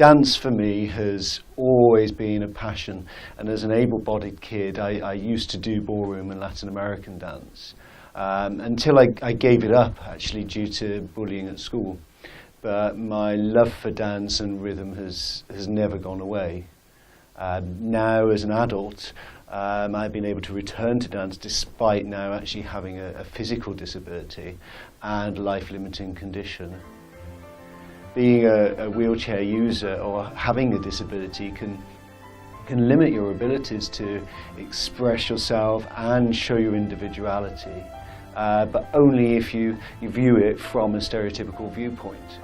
Dance for me has always been a passion, and as an able-bodied kid I used to do ballroom and Latin American dance until I gave it up actually due to bullying at school. But my love for dance and rhythm has never gone away. Now as an adult I've been able to return to dance despite now actually having a physical disability and life-limiting condition. Being a wheelchair user or having a disability can limit your abilities to express yourself and show your individuality, but only if you view it from a stereotypical viewpoint.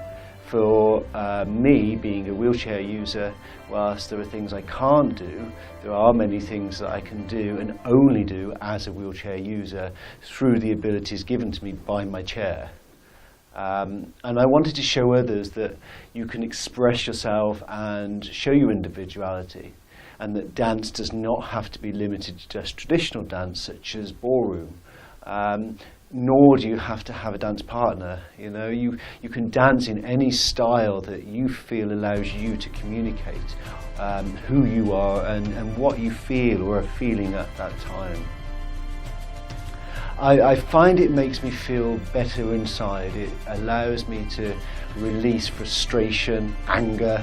For me, being a wheelchair user, whilst there are things I can't do, there are many things that I can do and only do as a wheelchair user through the abilities given to me by my chair. And I wanted to show others that you can express yourself and show your individuality, and that dance does not have to be limited to just traditional dance such as ballroom. Nor do you have to have a dance partner. You know, you can dance in any style that you feel allows you to communicate who you are and what you feel or are feeling at that time. I find it makes me feel better inside. It allows me to release frustration, anger,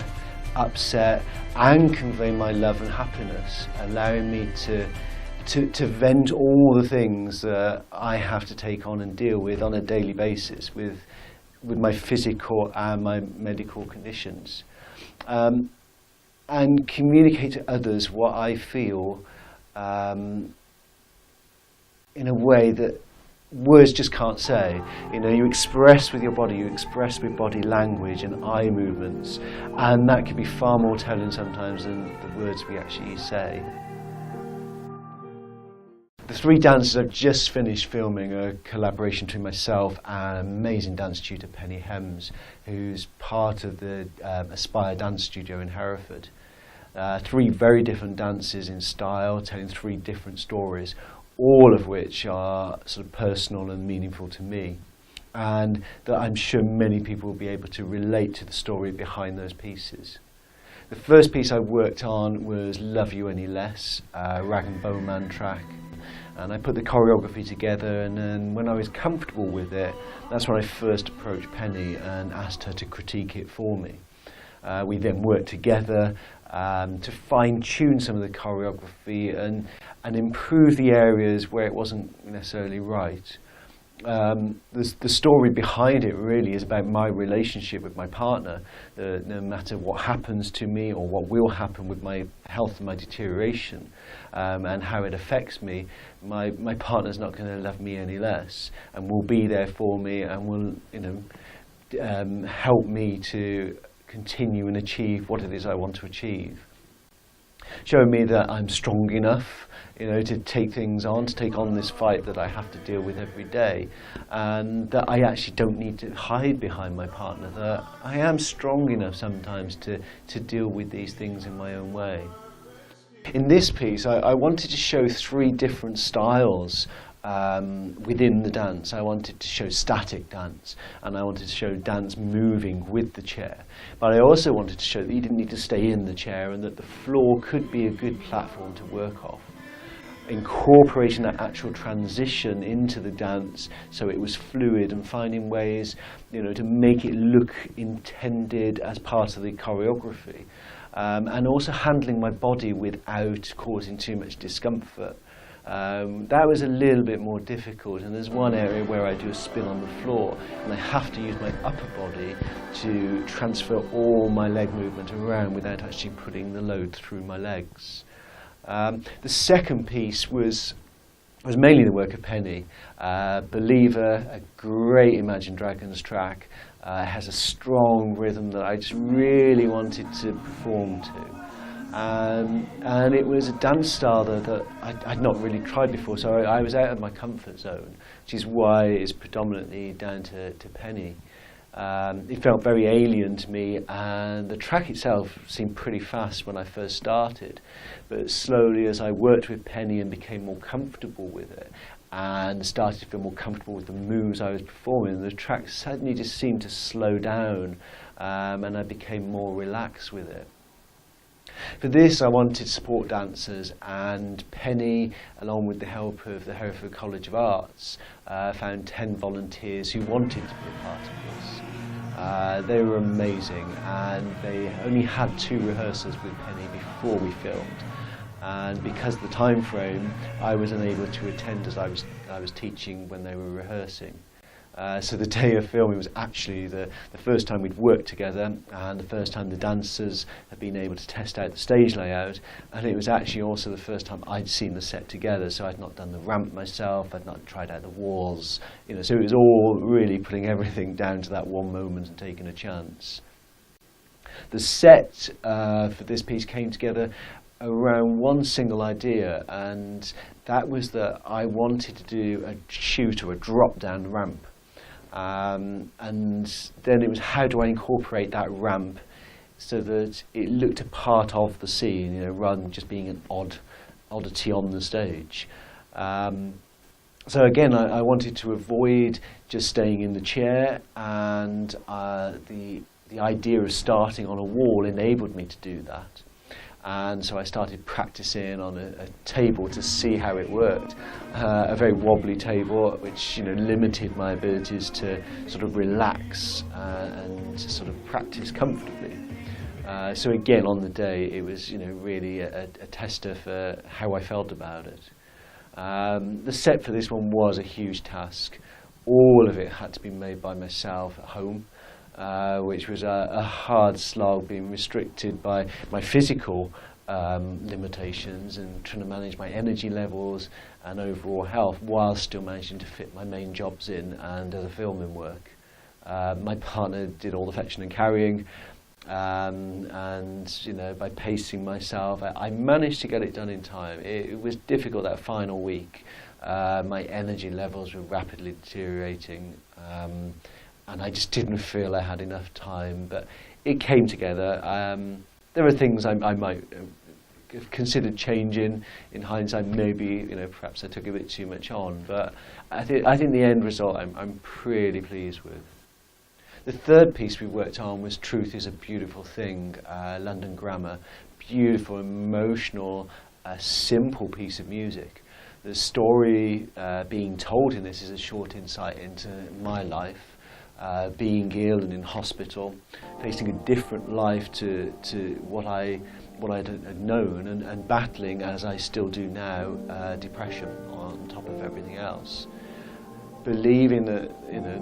upset, and convey my love and happiness, allowing me to vent all the things that I have to take on and deal with on a daily basis with my physical and my medical conditions, and communicate to others what I feel in a way that words just can't say. You know, you express with your body, you express with body language and eye movements, and that can be far more telling sometimes than the words we actually say. The three dances I've just finished filming are a collaboration between myself and amazing dance tutor Penny Hems, who's part of the Aspire Dance Studio in Hereford. Three very different dances in style, telling three different stories, all of which are sort of personal and meaningful to me, and that I'm sure many people will be able to relate to the story behind those pieces. The first piece I worked on was Love You Any Less, Rag and Bone Man track, and I put the choreography together, and then when I was comfortable with it, that's when I first approached Penny and asked her to critique it for me. We then worked together to fine-tune some of the choreography and improve the areas where it wasn't necessarily right. The story behind it really is about my relationship with my partner. No matter what happens to me or what will happen with my health and my deterioration and how it affects me, my partner's not going to love me any less and will be there for me and will help me to continue and achieve what it is I want to achieve. Showing me that I'm strong enough, to take things on, to take on this fight that I have to deal with every day, and that I actually don't need to hide behind my partner, that I am strong enough sometimes to deal with these things in my own way. In this piece, I wanted to show three different styles within the dance. I wanted to show static dance, and I wanted to show dance moving with the chair. But I also wanted to show that you didn't need to stay in the chair and that the floor could be a good platform to work off. Incorporating that actual transition into the dance so it was fluid and finding ways, to make it look intended as part of the choreography. And also handling my body without causing too much discomfort. That was a little bit more difficult, and there's one area where I do a spin on the floor and I have to use my upper body to transfer all my leg movement around without actually putting the load through my legs. The second piece was mainly the work of Penny. Believer, a great Imagine Dragons track, has a strong rhythm that I just really wanted to perform to. And it was a dance style that I'd not really tried before, so I was out of my comfort zone, which is why it's predominantly down to Penny. It felt very alien to me, and the track itself seemed pretty fast when I first started, but slowly as I worked with Penny and became more comfortable with it and started to feel more comfortable with the moves I was performing, the track suddenly just seemed to slow down and I became more relaxed with it. For this, I wanted support dancers, and Penny, along with the help of the Hereford College of Arts, found 10 volunteers who wanted to be a part of this. They were amazing, and they only had 2 rehearsals with Penny before we filmed. And because of the time frame, I was unable to attend as I was teaching when they were rehearsing. So the day of filming was actually the first time we'd worked together, and the first time the dancers had been able to test out the stage layout, and it was actually also the first time I'd seen the set together. So I'd not done the ramp myself, I'd not tried out the walls, so it was all really putting everything down to that one moment and taking a chance. The set for this piece came together around one single idea, and that was that I wanted to do a shoot or a drop down ramp. And then it was, how do I incorporate that ramp so that it looked a part of the scene, rather than just being an oddity on the stage. So again, I wanted to avoid just staying in the chair, and the idea of starting on a wall enabled me to do that. And so I started practicing on a table to see how it worked, a very wobbly table, which limited my abilities to sort of relax and to sort of practice comfortably. So again, on the day, it was really a tester for how I felt about it. The set for this one was a huge task. All of it had to be made by myself at home. Which was a hard slog, being restricted by my physical limitations and trying to manage my energy levels and overall health while still managing to fit my main jobs in and other filming work. My partner did all the fetching and carrying, and by pacing myself, I managed to get it done in time. It was difficult that final week. My energy levels were rapidly deteriorating. And I just didn't feel I had enough time, but it came together. There are things I might have considered changing in hindsight. Maybe perhaps I took a bit too much on, but I think the end result I'm pretty pleased with. The third piece we worked on was "Truth is a Beautiful Thing," London Grammar. Beautiful, emotional, simple piece of music. The story being told in this is a short insight into my life. Being ill and in hospital, facing a different life to what I had known, and battling, as I still do now, depression on top of everything else. Believing that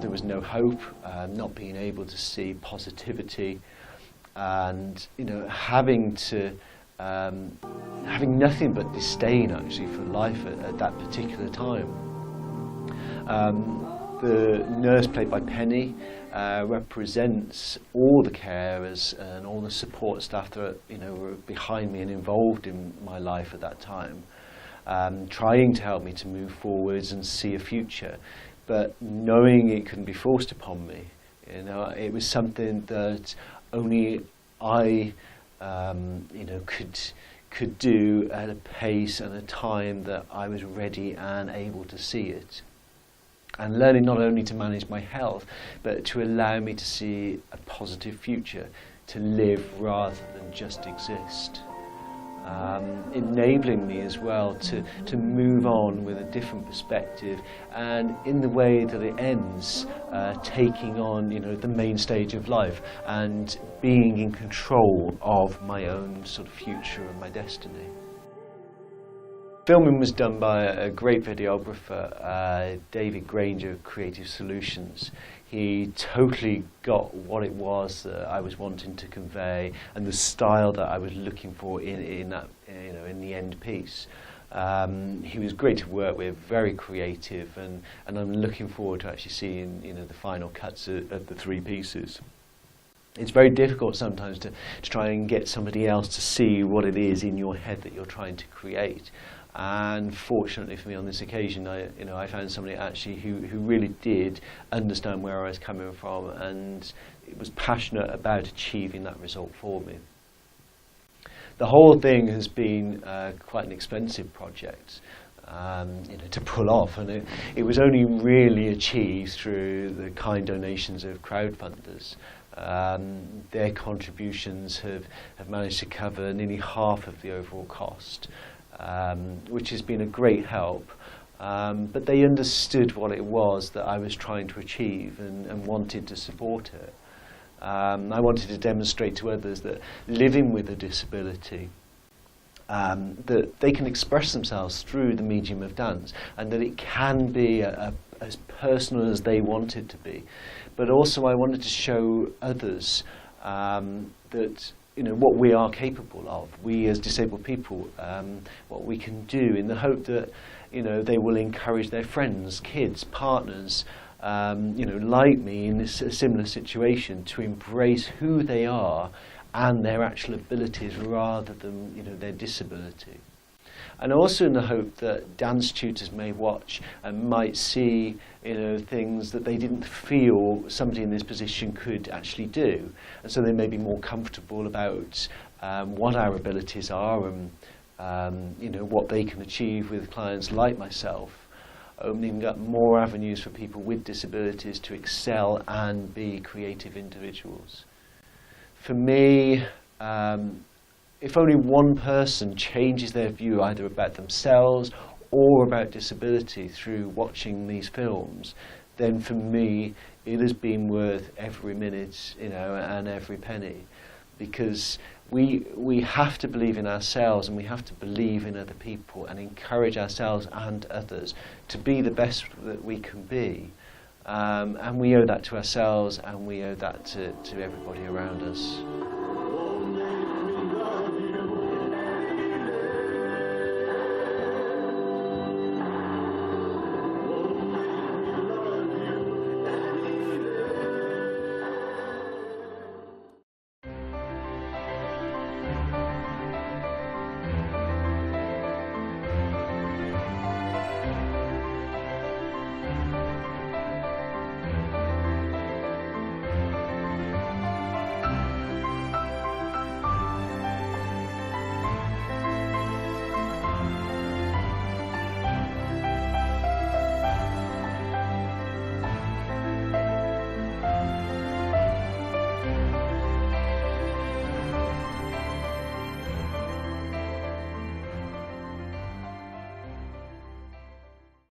there was no hope, not being able to see positivity, and having nothing but disdain actually for life at that particular time. The nurse, played by Penny, represents all the carers and all the support staff that were behind me and involved in my life at that time, trying to help me to move forwards and see a future, but knowing it couldn't be forced upon me. It was something that only I, could do at a pace and a time that I was ready and able to see it. And learning not only to manage my health, but to allow me to see a positive future, to live rather than just exist. Enabling me as well to move on with a different perspective, and in the way that it ends, taking on the main stage of life and being in control of my own sort of future and my destiny. Filming was done by a great videographer, David Granger of Creative Solutions. He totally got what it was that I was wanting to convey and the style that I was looking for in that, in the end piece. He was great to work with, very creative, and I'm looking forward to actually seeing the final cuts of the 3 pieces. It's very difficult sometimes to try and get somebody else to see what it is in your head that you're trying to create. And fortunately for me on this occasion, I found somebody actually who really did understand where I was coming from and was passionate about achieving that result for me. The whole thing has been quite an expensive project to pull off, and it was only really achieved through the kind donations of crowdfunders. Their contributions have managed to cover nearly half of the overall cost, which has been a great help. But they understood what it was that I was trying to achieve and wanted to support it. I wanted to demonstrate to others that living with a disability, that they can express themselves through the medium of dance, and that it can be as personal as they want it to be. But also I wanted to show others that what we are capable of, we as disabled people, what we can do, in the hope that they will encourage their friends, kids, partners, like me in a similar situation, to embrace who they are and their actual abilities rather than their disability. And also in the hope that dance tutors may watch and might see things that they didn't feel somebody in this position could actually do, and so they may be more comfortable about what our abilities are and what they can achieve with clients like myself, opening up more avenues for people with disabilities to excel and be creative individuals. For me, if only one person changes their view either about themselves or about disability through watching these films, then for me it has been worth every minute, and every penny, because we have to believe in ourselves, and we have to believe in other people and encourage ourselves and others to be the best that we can be, and we owe that to ourselves, and we owe that to everybody around us.